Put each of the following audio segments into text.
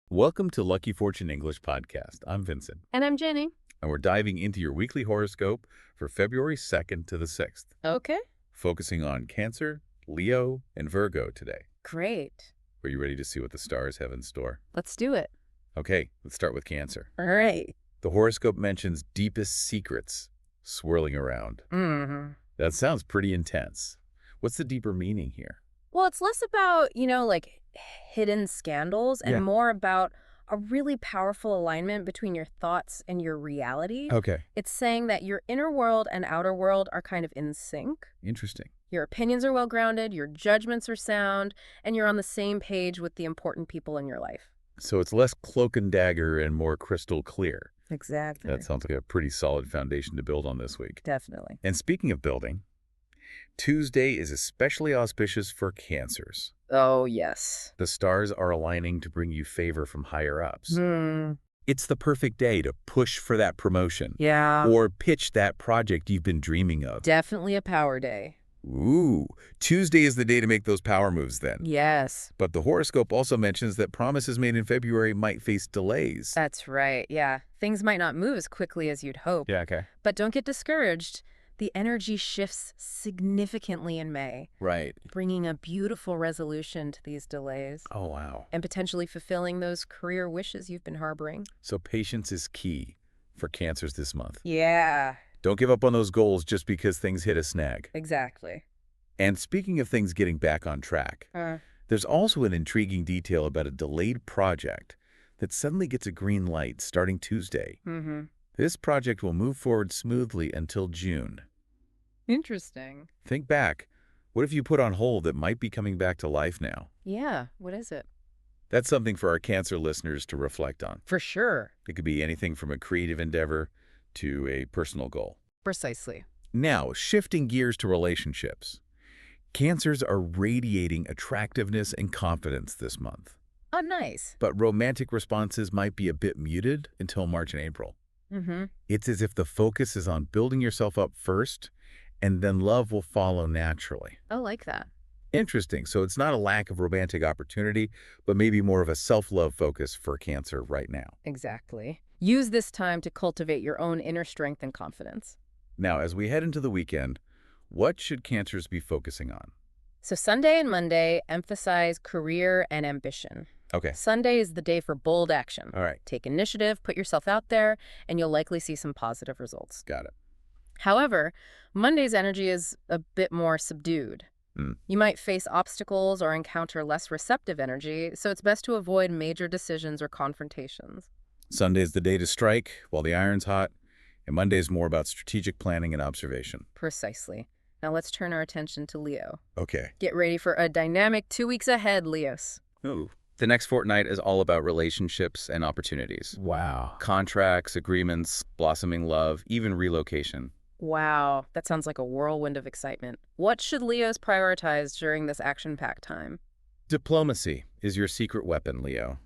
Welcome to Lucky Fortune English Podcast. I'm Vincent, And I'm Jenny. and we're diving into your weekly horoscope for February 2nd to the 6th, Okay. focusing on Cancer, Leo, and Virgo today. Great. Are you ready to see what the stars have in store? Let's do it. Okay, let's start with Cancer. All right. The horoscope mentions deepest secrets swirling around. Mm-hmm. That sounds pretty intense. What's the deeper meaning here? Well, it's less about, like hidden scandals and Yeah. more about a really powerful alignment between your thoughts and your reality. Okay, It's saying that your inner world and outer world are kind of in sync. interesting. Your opinions are well grounded, your judgments are sound, and you're on the same page with the important people in your life. So it's less cloak and dagger and more crystal clear. Exactly. That sounds like a pretty solid foundation to build on this week. Definitely. And speaking of building, Tuesday is especially auspicious for Cancers. Oh, yes. The stars are aligning to bring you favor from higher-ups. Hmm. It's the perfect day to push for that promotion Yeah. or pitch that project you've been dreaming of. Definitely a power day. Ooh, Tuesday is the day to make those power moves then. Yes. But the horoscope also mentions that promises made in February might face delays. That's right. Yeah. Things might not move as quickly as you'd hope. Yeah, okay. But don't get discouraged. The energy shifts significantly in May, Right. bringing a beautiful resolution to these delays Oh, wow. and potentially fulfilling those career wishes you've been harboring. So patience is key for Cancers this month. Yeah, Don't give up on those goals just because things hit a snag. exactly. And speaking of things getting back on track, there's also an intriguing detail about a delayed project that suddenly gets a green light starting Tuesday. Mm-hmm. This project will move forward smoothly until June. Interesting. Think back. What if you put on hold that might be coming back to life now? Yeah, what is it? That's something for our Cancer listeners to reflect on. For sure. It could be anything from a creative endeavor to a personal goal. Precisely. Now, shifting gears to relationships. Cancers are radiating attractiveness and confidence this month, Oh, nice. but romantic responses might be a bit muted until March and April. Mm-hmm. It's as if the focus is on building yourself up first, and then love will follow naturally. I like that. Interesting. So it's not a lack of romantic opportunity, but maybe more of a self-love focus for Cancer right now. Exactly. Use this time to cultivate your own inner strength and confidence. Now, as we head into the weekend, what should Cancers be focusing on? So Sunday and Monday emphasize career and ambition. Okay. Sunday is the day for bold action. All right. Take initiative, put yourself out there, and you'll likely see some positive results. Got it. However, Monday's energy is a bit more subdued. You might face obstacles or encounter less receptive energy, so it's best to avoid major decisions or confrontations. Sunday's the day to strike while the iron's hot, and Monday's more about strategic planning and observation. Precisely. Now let's turn our attention to Leo. Okay. Get ready for a dynamic 2 weeks ahead, Leos. Ooh. The next fortnight is all about relationships and opportunities. Wow. Contracts, agreements, blossoming love, even relocation. Wow, that sounds like a whirlwind of excitement. What should Leos prioritize during this action-packed time? Diplomacy is your secret weapon, Leo.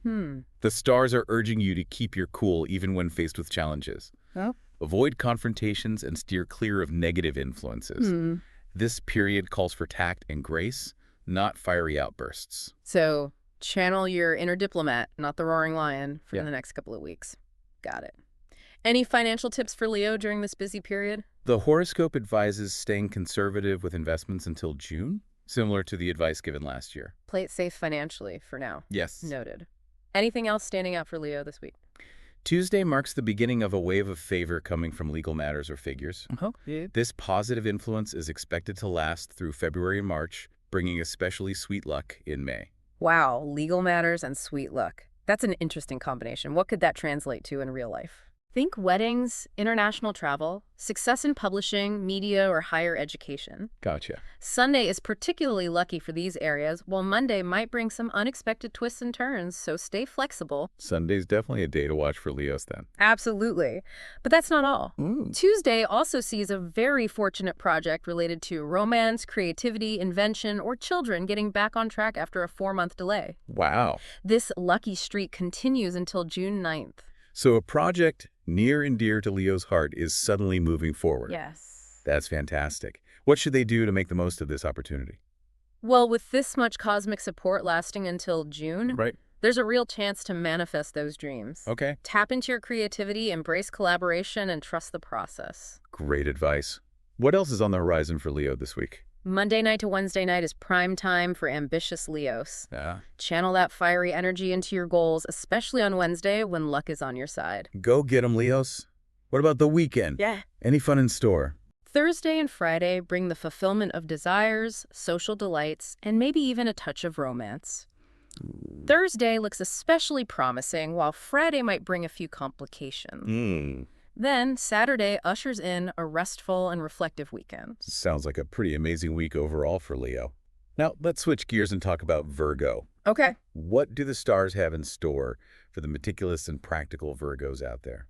Hmm. The stars are urging you to keep your cool even when faced with challenges. Oh. Avoid confrontations and steer clear of negative influences. This period calls for tact and grace, not fiery outbursts. So, channel your inner diplomat, not the roaring lion, for Yeah. the next couple of weeks. Got it. Any financial tips for Leo during this busy period? The horoscope advises staying conservative with investments until June, similar to the advice given last year. Play it safe financially for now. Yes. Noted. Anything else standing out for Leo this week? Tuesday marks the beginning of a wave of favor coming from legal matters or figures. Oh, yeah. This positive influence is expected to last through February and March, bringing especially sweet luck in May. Wow, legal matters and sweet luck. That's an interesting combination. What could that translate to in real life? Think weddings, international travel, success in publishing, media, or higher education. Gotcha. Sunday is particularly lucky for these areas, while Monday might bring some unexpected twists and turns, so stay flexible. Sunday's definitely a day to watch for Leos then. Absolutely. But that's not all. Ooh. Tuesday also sees a very fortunate project related to romance, creativity, invention, or children getting back on track after a 4-month delay. Wow. This lucky streak continues until June 9th. So a project near and dear to Leo's heart is suddenly moving forward. Yes. That's fantastic. What should they do to make the most of this opportunity? Well, with this much cosmic support lasting until June, Right. There's a real chance to manifest those dreams. Okay. Tap into your creativity, embrace collaboration, and trust the process. Great advice. What else is on the horizon for Leo this week? Monday night to Wednesday night is prime time for ambitious Leos. Yeah. Channel that fiery energy into your goals, especially on Wednesday when luck is on your side. Go get 'em, Leos. What about the weekend? Yeah. Any fun in store? Thursday and Friday bring the fulfillment of desires, social delights, and maybe even a touch of romance. Thursday looks especially promising, while Friday might bring a few complications. Then Saturday ushers in a restful and reflective weekend. Sounds like a pretty amazing week overall for Leo. Now, let's switch gears and talk about Virgo. Okay. What do the stars have in store for the meticulous and practical Virgos out there?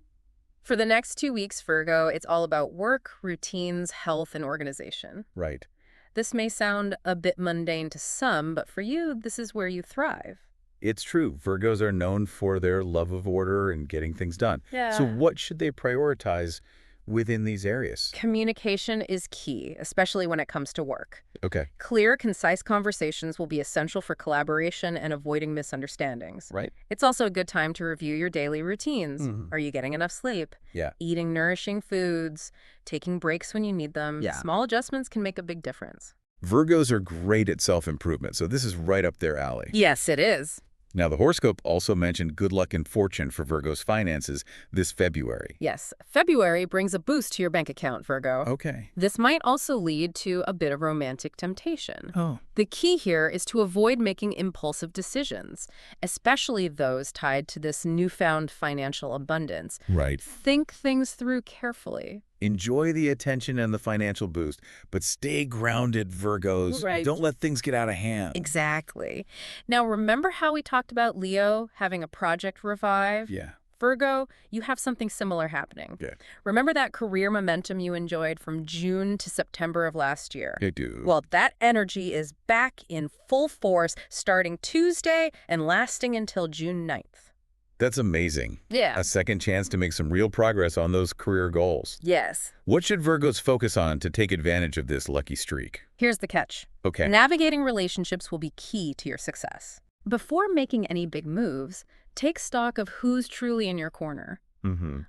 For the next 2 weeks, Virgo, it's all about work, routines, health, and organization. Right. This may sound a bit mundane to some, but for you, this is where you thrive. It's true. Virgos are known for their love of order and getting things done. Yeah. So what should they prioritize within these areas? Communication is key, especially when it comes to work. Okay. Clear, concise conversations will be essential for collaboration and avoiding misunderstandings. Right. It's also a good time to review your daily routines. Are you getting enough sleep? Yeah. Eating nourishing foods, taking breaks when you need them. Yeah. Small adjustments can make a big difference. Virgos are great at self-improvement, so this is right up their alley. Yes, it is. Now, the horoscope also mentioned good luck and fortune for Virgo's finances this February. Yes, February brings a boost to your bank account, Virgo. Okay. This might also lead to a bit of romantic temptation. Oh. The key here is to avoid making impulsive decisions, especially those tied to this newfound financial abundance. Right. Think things through carefully. Enjoy the attention and the financial boost, but stay grounded, Virgos. Right. Don't let things get out of hand. Exactly. Now, remember how we talked about Leo having a project revive? Yeah. Virgo, you have something similar happening. Okay. Remember that career momentum you enjoyed from June to September of last year? I do. Well, that energy is back in full force starting Tuesday and lasting until June 9th. That's amazing. Yeah. A second chance to make some real progress on those career goals. Yes. What should Virgos focus on to take advantage of this lucky streak? Here's the catch. Okay. Navigating relationships will be key to your success. Before making any big moves, take stock of who's truly in your corner.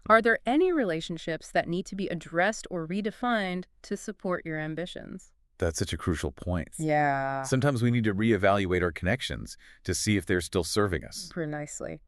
Are there any relationships that need to be addressed or redefined to support your ambitions? That's such a crucial point. Yeah. Sometimes we need to reevaluate our connections to see if they're still serving us. Pretty nicely.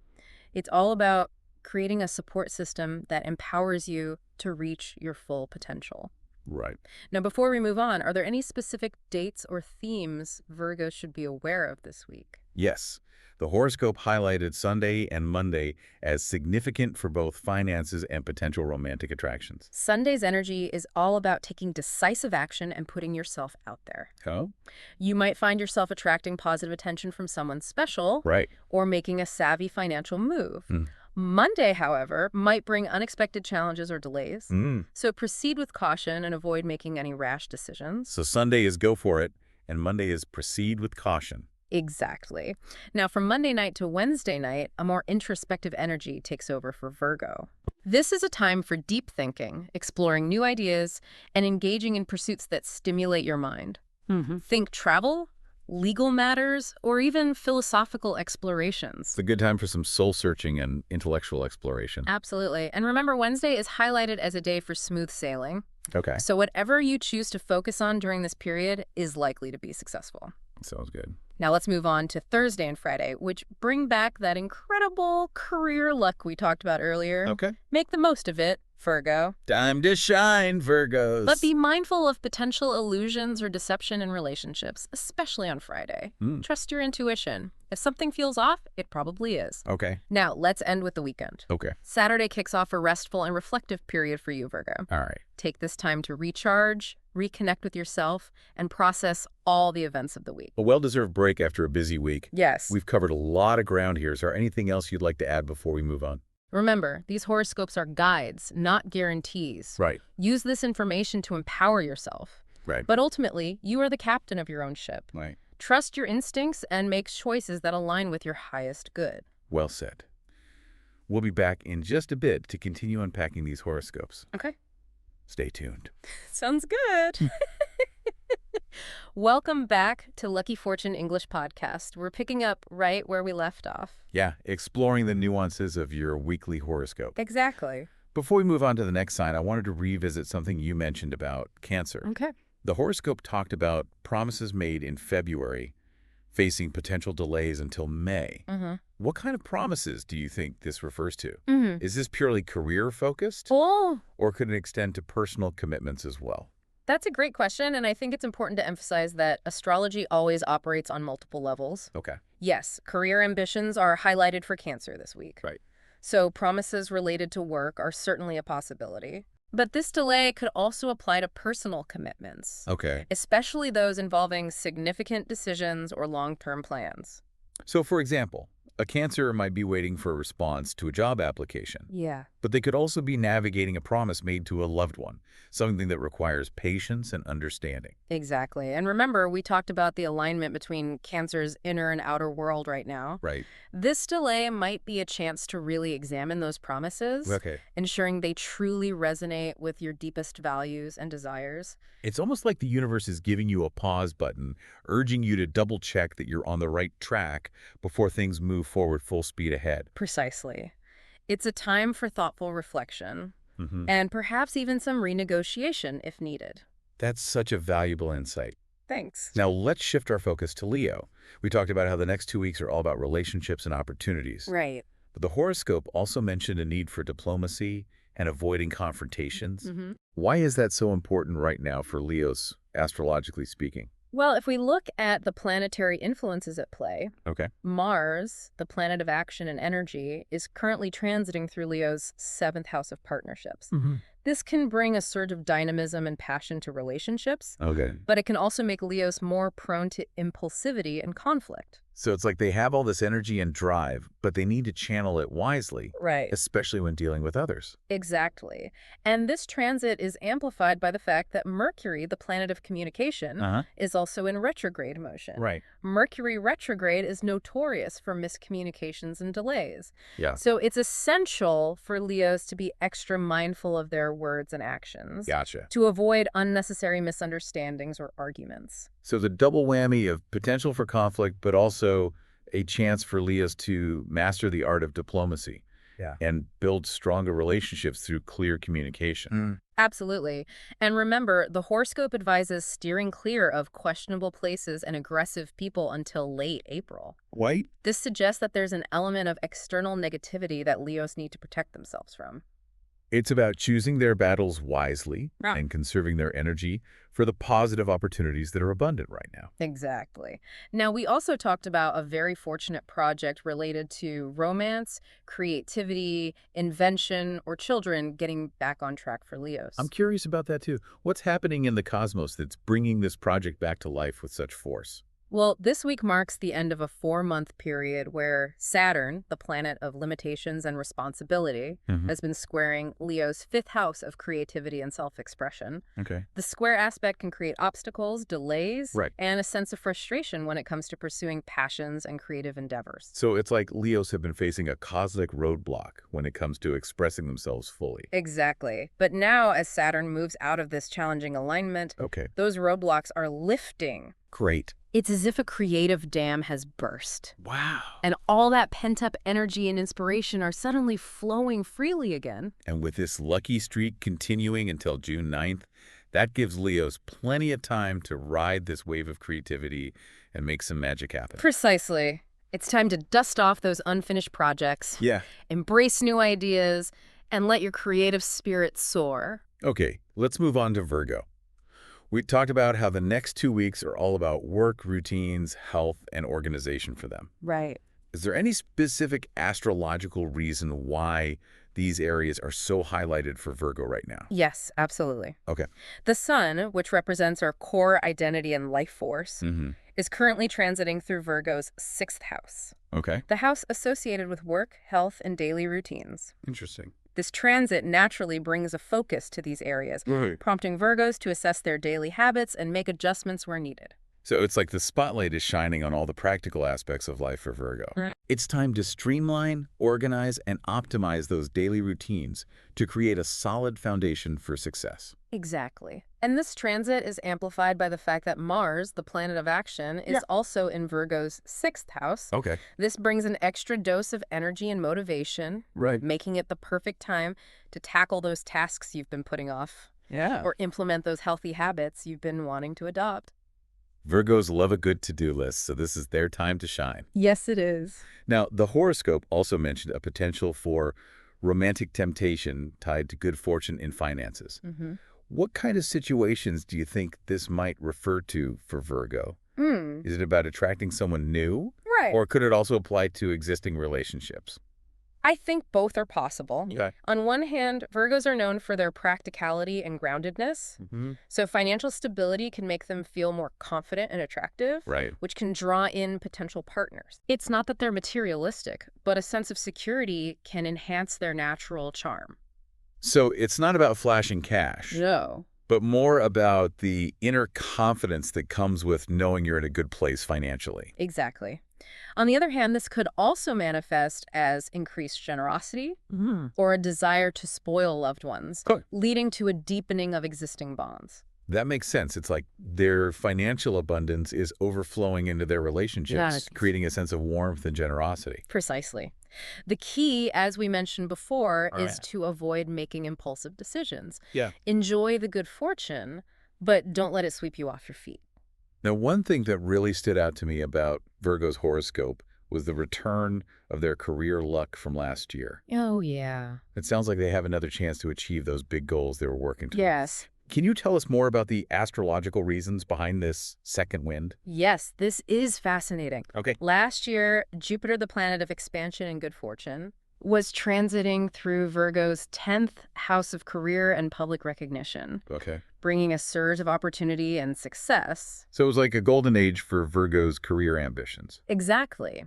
It's all about creating a support system that empowers you to reach your full potential. Right. Now, before we move on, are there any specific dates or themes Virgos should be aware of this week? Yes. The horoscope highlighted Sunday and Monday as significant for both finances and potential romantic attractions. Sunday's energy is all about taking decisive action and putting yourself out there. Oh? You might find yourself attracting positive attention from someone special Right. or making a savvy financial move. Monday, however, might bring unexpected challenges or delays. So proceed with caution and avoid making any rash decisions. So Sunday is go for it, and Monday is proceed with caution. Exactly. Now, from Monday night to Wednesday night, a more introspective energy takes over for Virgo. This is a time for deep thinking, exploring new ideas, and engaging in pursuits that stimulate your mind. Think travel, legal matters, or even philosophical explorations. It's a good time for some soul-searching and intellectual exploration. Absolutely. And remember, Wednesday is highlighted as a day for smooth sailing. Okay. So whatever you choose to focus on during this period is likely to be successful. Sounds good. Now let's move on to Thursday and Friday, which bring back that incredible career luck we talked about earlier. Okay. Make the most of it, Virgo. Time to shine, Virgos. But be mindful of potential illusions or deception in relationships, especially on Friday. Trust your intuition. If something feels off, it probably is. Okay. Now, let's end with the weekend. Okay. Saturday kicks off a restful and reflective period for you, Virgo. All right. Take this time to recharge, reconnect with yourself, and process all the events of the week. A well-deserved break after a busy week. Yes. We've covered a lot of ground here. Is there anything else you'd like to add before we move on? Remember, these horoscopes are guides, not guarantees. Right. Use this information to empower yourself. Right. But ultimately, you are the captain of your own ship. Right. Trust your instincts and make choices that align with your highest good. Well said. We'll be back in just a bit to continue unpacking these horoscopes. Okay. Stay tuned. Sounds good. Welcome back to Lucky Fortune English Podcast. We're picking up right where we left off. Yeah, exploring the nuances of your weekly horoscope. Exactly. Before we move on to the next sign, I wanted to revisit something you mentioned about Cancer. Okay. The horoscope talked about promises made in February facing potential delays until May. What kind of promises do you think this refers to? Is this purely career-focused? Oh, Or could it extend to personal commitments as well? that's a great question, and I think it's important to emphasize that astrology always operates on multiple levels. Okay. Yes, career ambitions are highlighted for Cancer this week. Right. So promises related to work are certainly a possibility. But this delay could also apply to personal commitments, Okay. especially those involving significant decisions or long-term plans. So, for example, a Cancer might be waiting for a response to a job application, Yeah. but they could also be navigating a promise made to a loved one, something that requires patience and understanding. Exactly. And remember, we talked about the alignment between Cancer's inner and outer world right now. Right. This delay might be a chance to really examine those promises, Okay. ensuring they truly resonate with your deepest values and desires. It's almost like the universe is giving you a pause button, urging you to double-check that you're on the right track before things move forward full speed ahead. Precisely. It's a time for thoughtful reflection, Mm-hmm. and perhaps even some renegotiation if needed. That's such a valuable insight. Thanks. Now, let's shift our focus to Leo. We talked about how the next 2 weeks are all about relationships and opportunities. Right. But the horoscope also mentioned a need for diplomacy and avoiding confrontations. Why is that so important right now for Leos, astrologically speaking? Well, if we look at the planetary influences at play, Okay. Mars, the planet of action and energy, is currently transiting through Leo's 7th house of partnerships. This can bring a surge of dynamism and passion to relationships, Okay. but it can also make Leos more prone to impulsivity and conflict. So it's like they have all this energy and drive, but they need to channel it wisely, Right. especially when dealing with others. Exactly. And this transit is amplified by the fact that Mercury, the planet of communication, is also in retrograde motion. Right. Mercury retrograde is notorious for miscommunications and delays. Yeah. So it's essential for Leos to be extra mindful of their words and actions Gotcha. to avoid unnecessary misunderstandings or arguments. So the double whammy of potential for conflict, but also a chance for Leos to master the art of diplomacy. Yeah. And build stronger relationships through clear communication. Absolutely. And remember, the horoscope advises steering clear of questionable places and aggressive people until late April. White? This suggests that there's an element of external negativity that Leos need to protect themselves from. It's about choosing their battles wisely Yeah. and conserving their energy for the positive opportunities that are abundant right now. Exactly. Now, we also talked about a very fortunate project related to romance, creativity, invention, or children getting back on track for Leos. I'm curious about that too. What's happening in the cosmos that's bringing this project back to life with such force? Well, this week marks the end of a 4-month period where Saturn, the planet of limitations and responsibility, has been squaring Leo's 5th house of creativity and self-expression. Okay. The square aspect can create obstacles, delays, Right. and a sense of frustration when it comes to pursuing passions and creative endeavors. So it's like Leos have been facing a cosmic roadblock when it comes to expressing themselves fully. Exactly. But now, as Saturn moves out of this challenging alignment, Okay. those roadblocks are lifting. Great. It's as if a creative dam has burst. Wow. And all that pent-up energy and inspiration are suddenly flowing freely again. And with this lucky streak continuing until June 9th, that gives Leos plenty of time to ride this wave of creativity and make some magic happen. Precisely. It's time to dust off those unfinished projects, Yeah. embrace new ideas, and let your creative spirit soar. Okay, let's move on to Virgo. We talked about how the next 2 weeks are all about work, routines, health, and organization for them. Right. Is there any specific astrological reason why these areas are so highlighted for Virgo right now? Yes, absolutely. Okay. The sun, which represents our core identity and life force, is currently transiting through Virgo's 6th house, Okay. the house associated with work, health, and daily routines. Interesting. This transit naturally brings a focus to these areas, Right. prompting Virgos to assess their daily habits and make adjustments where needed. So it's like the spotlight is shining on all the practical aspects of life for Virgo. Right. It's time to streamline, organize, and optimize those daily routines to create a solid foundation for success. Exactly. And this transit is amplified by the fact that Mars, the planet of action, is also in Virgo's 6th house. Okay. This brings an extra dose of energy and motivation, Right. making it the perfect time to tackle those tasks you've been putting off Yeah. or implement those healthy habits you've been wanting to adopt. Virgos love a good to-do list, so this is their time to shine. Yes, it is. Now, the horoscope also mentioned a potential for romantic temptation tied to good fortune in finances. Mm-hmm. What kind of situations do you think this might refer to for Virgo? Is it about attracting someone new? Right. Or could it also apply to existing relationships? I think both are possible. Okay. On one hand, Virgos are known for their practicality and groundedness, so financial stability can make them feel more confident and attractive, Right. which can draw in potential partners. It's not that they're materialistic, but a sense of security can enhance their natural charm. So it's not about flashing cash, No. but more about the inner confidence that comes with knowing you're in a good place financially. Exactly. On the other hand, this could also manifest as increased generosity or a desire to spoil loved ones, Cool. leading to a deepening of existing bonds. That makes sense. It's like their financial abundance is overflowing into their relationships, Yes. creating a sense of warmth and generosity. Precisely. The key, as we mentioned before, All is right. to avoid making impulsive decisions. Yeah. Enjoy the good fortune, but don't let it sweep you off your feet. Now, one thing that really stood out to me about Virgo's horoscope was the return of their career luck from last year. Oh, yeah. It sounds like they have another chance to achieve those big goals they were working towards. Yes. Can you tell us more about the astrological reasons behind this second wind? Yes, this is fascinating. Okay. Last year, Jupiter, the planet of expansion and good fortune, was transiting through Virgo's 10th house of career and public recognition, Okay. bringing a surge of opportunity and success. So it was like a golden age for Virgo's career ambitions. Exactly.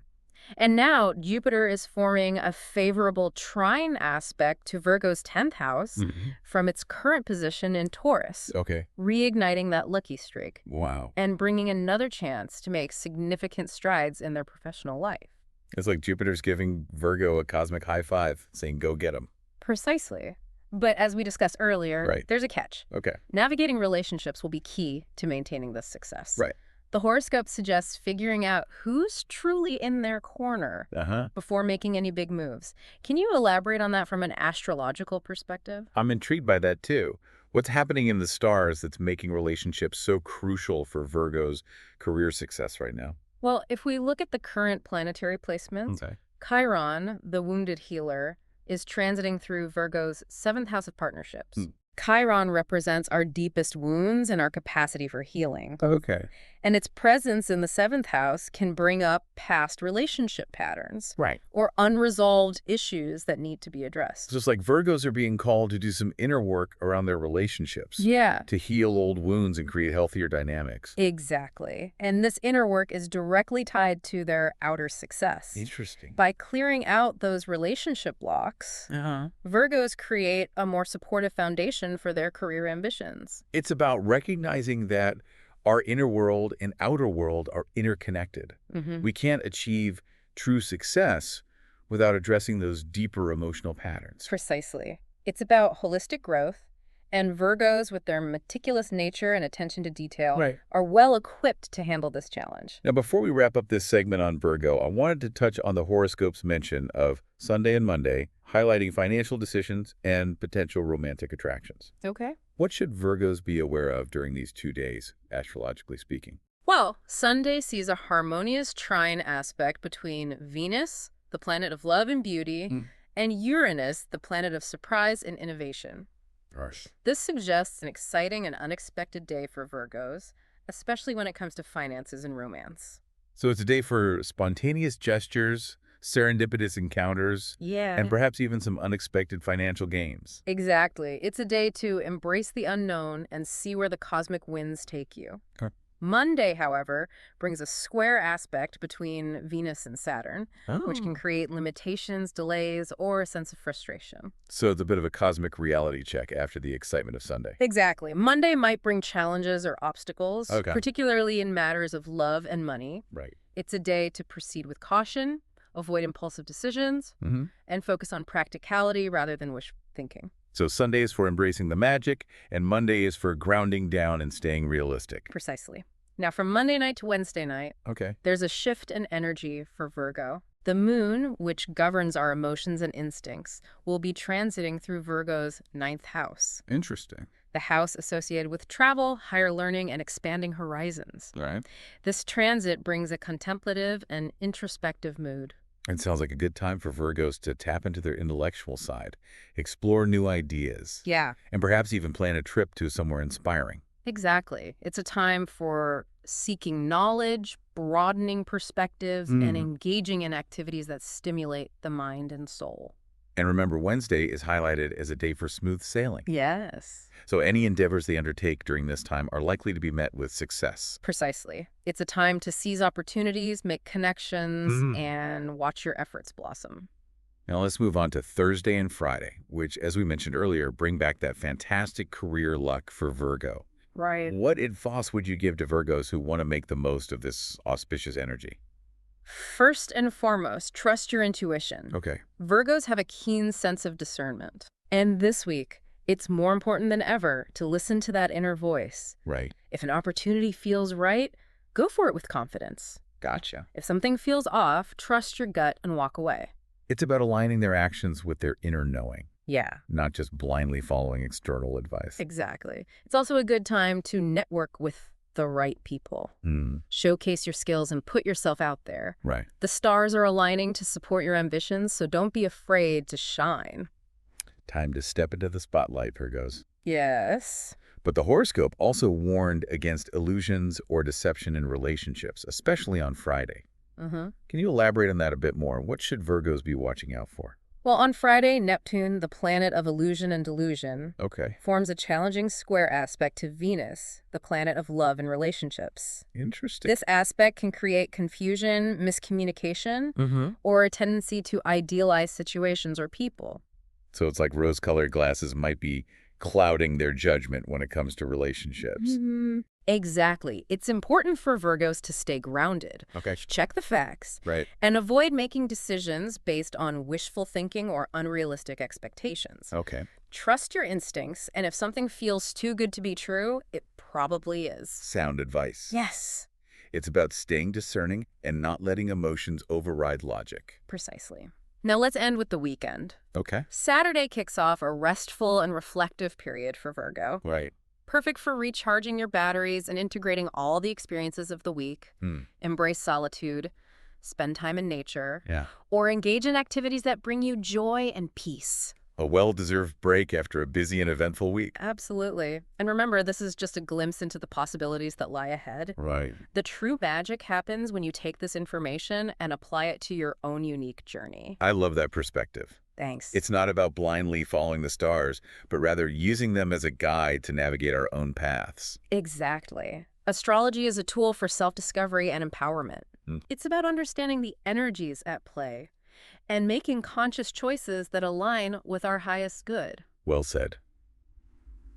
And now Jupiter is forming a favorable trine aspect to Virgo's 10th house from its current position in Taurus, Okay. reigniting that lucky streak Wow. and bringing another chance to make significant strides in their professional life. It's like Jupiter's giving Virgo a cosmic high five, saying, go get 'em. Precisely. But as we discussed earlier, Right. there's a catch. Okay. Navigating relationships will be key to maintaining this success. Right. The horoscope suggests figuring out who's truly in their corner Uh-huh. before making any big moves. Can you elaborate on that from an astrological perspective? I'm intrigued by that too. What's happening in the stars that's making relationships so crucial for Virgo's career success right now? Well, if we look at the current planetary placements, Okay. Chiron, the wounded healer, is transiting through Virgo's 7th house of partnerships. Hmm. Chiron represents our deepest wounds and our capacity for healing. Okay. And its presence in the 7th house can bring up past relationship patterns Right. or unresolved issues that need to be addressed. So it's like Virgos are being called to do some inner work around their relationships, Yeah, to heal old wounds and create healthier dynamics. exactly. And this inner work is directly tied to their outer success. Interesting. By clearing out those relationship blocks, Virgos create a more supportive foundation for their career ambitions. It's about recognizing that our inner world and outer world are interconnected. We can't achieve true success without addressing those deeper emotional patterns. Precisely. It's about holistic growth, and Virgos, with their meticulous nature and attention to detail, Right. are well equipped to handle this challenge. Now, before we wrap up this segment on Virgo, I wanted to touch on the horoscope's mention of Sunday and Monday, highlighting financial decisions and potential romantic attractions. Okay. What should Virgos be aware of during these 2 days, astrologically speaking? Well, Sunday sees a harmonious trine aspect between Venus, the planet of love and beauty, and Uranus, the planet of surprise and innovation. Gosh. This suggests an exciting and unexpected day for Virgos, especially when it comes to finances and romance. So it's a day for spontaneous gestures, serendipitous encounters, Yeah. and perhaps even some unexpected financial gains. Exactly. It's a day to embrace the unknown and see where the cosmic winds take you. Okay. Monday, however, brings a square aspect between Venus and Saturn, which can create limitations, delays, or a sense of frustration. So it's a bit of a cosmic reality check after the excitement of Sunday. Exactly. Monday might bring challenges or obstacles, Okay. particularly in matters of love and money. Right. It's a day to proceed with caution, avoid impulsive decisions, and focus on practicality rather than wish thinking. So Sunday is for embracing the magic, and Monday is for grounding down and staying realistic. Precisely. Now, from Monday night to Wednesday night, Okay. there's a shift in energy for Virgo. The moon, which governs our emotions and instincts, will be transiting through Virgo's 9th house, Interesting. the house associated with travel, higher learning, and expanding horizons. All right. This transit brings a contemplative and introspective mood. It sounds like a good time for Virgos to tap into their intellectual side, explore new ideas, Yeah, and perhaps even plan a trip to somewhere inspiring. exactly. It's a time for seeking knowledge, broadening perspectives, and engaging in activities that stimulate the mind and soul. And remember, Wednesday is highlighted as a day for smooth sailing. Yes. So any endeavors they undertake during this time are likely to be met with success. Precisely. It's a time to seize opportunities, make connections, and watch your efforts blossom. Now let's move on to Thursday and Friday, which, as we mentioned earlier, bring back that fantastic career luck for Virgo. Right. What advice would you give to Virgos who want to make the most of this auspicious energy? First and foremost, trust your intuition. Okay. Virgos have a keen sense of discernment. And this week, it's more important than ever to listen to that inner voice. Right. If an opportunity feels right, go for it with confidence. Gotcha. If something feels off, trust your gut and walk away. It's about aligning their actions with their inner knowing, Yeah, not just blindly following external advice. exactly. It's also a good time to network with the right people. Showcase your skills and put yourself out there. Right. The stars are aligning to support your ambitions, so don't be afraid to shine. Time to step into the spotlight, Virgos. Yes. But the horoscope also warned against illusions or deception in relationships, especially on Friday. Can you elaborate on that a bit more? What should Virgos be watching out for? Well, on Friday, Neptune, the planet of illusion and delusion, Okay. forms a challenging square aspect to Venus, the planet of love and relationships. Interesting. This aspect can create confusion, miscommunication, or a tendency to idealize situations or people. So it's like rose-colored glasses might be clouding their judgment when it comes to relationships. Exactly. It's important for Virgos to stay grounded. Okay. Check the facts. Right. And avoid making decisions based on wishful thinking or unrealistic expectations. Okay. Trust your instincts, and if something feels too good to be true, it probably is. Sound advice. Yes, It's about staying discerning and not letting emotions override logic. precisely. Now let's end with the weekend. Okay. Saturday kicks off a restful and reflective period for Virgo. Right. Perfect for recharging your batteries and integrating all the experiences of the week. Embrace solitude, spend time in nature, Yeah. or engage in activities that bring you joy and peace. A well-deserved break after a busy and eventful week. Absolutely. And remember, this is just a glimpse into the possibilities that lie ahead. Right. The true magic happens when you take this information and apply it to your own unique journey. I love that perspective. Thanks. It's not about blindly following the stars, but rather using them as a guide to navigate our own paths. Exactly. Astrology is a tool for self-discovery and empowerment. It's about understanding the energies at play and making conscious choices that align with our highest good. Well said.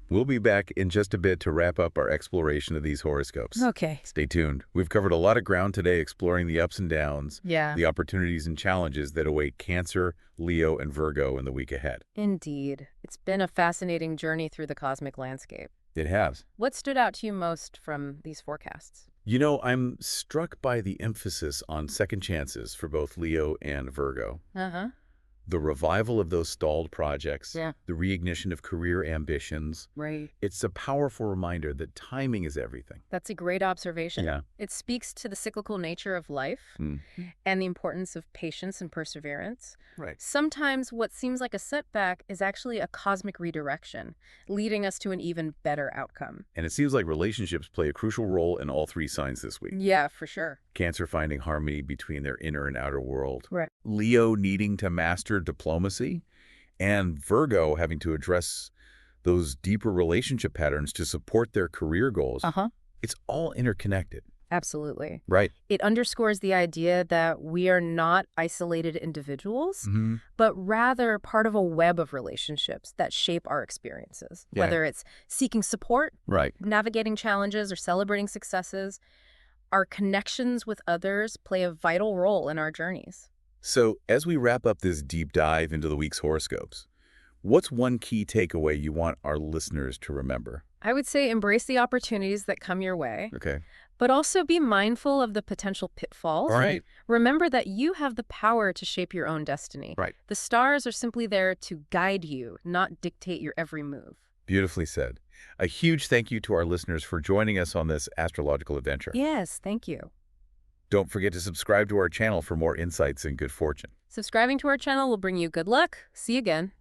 We'll be back in just a bit to wrap up our exploration of these horoscopes. Okay. Stay tuned. We've covered a lot of ground today exploring the ups and downs, Yeah. the opportunities and challenges that await Cancer, Leo, and Virgo in the week ahead. Indeed. It's been a fascinating journey through the cosmic landscape. It has. What stood out to you most from these forecasts? You know, I'm struck by the emphasis on second chances for both Leo and Virgo. Uh-huh. The revival of those stalled projects, Yeah. the reignition of career ambitions. Right. It's a powerful reminder that timing is everything. That's a great observation. Yeah. It speaks to the cyclical nature of life and the importance of patience and perseverance. Right. Sometimes what seems like a setback is actually a cosmic redirection, leading us to an even better outcome. And it seems like relationships play a crucial role in all three signs this week. Yeah, for sure. Cancer finding harmony between their inner and outer world. Right. Leo needing to master diplomacy, and Virgo having to address those deeper relationship patterns to support their career goals. Uh-huh. It's all interconnected. Absolutely. Right. It underscores the idea that we are not isolated individuals, Mm-hmm. but rather part of a web of relationships that shape our experiences. Yeah. Whether it's seeking support, Right. navigating challenges, or celebrating successes, our connections with others play a vital role in our journeys. So as we wrap up this deep dive into the week's horoscopes, what's one key takeaway you want our listeners to remember? I would say embrace the opportunities that come your way, Okay. but also be mindful of the potential pitfalls. All right. Remember that you have the power to shape your own destiny. Right. The stars are simply there to guide you, not dictate your every move. Beautifully said. A huge thank you to our listeners for joining us on this astrological adventure. Yes, thank you. Don't forget to subscribe to our channel for more insights and good fortune. Subscribing to our channel will bring you good luck. See you again.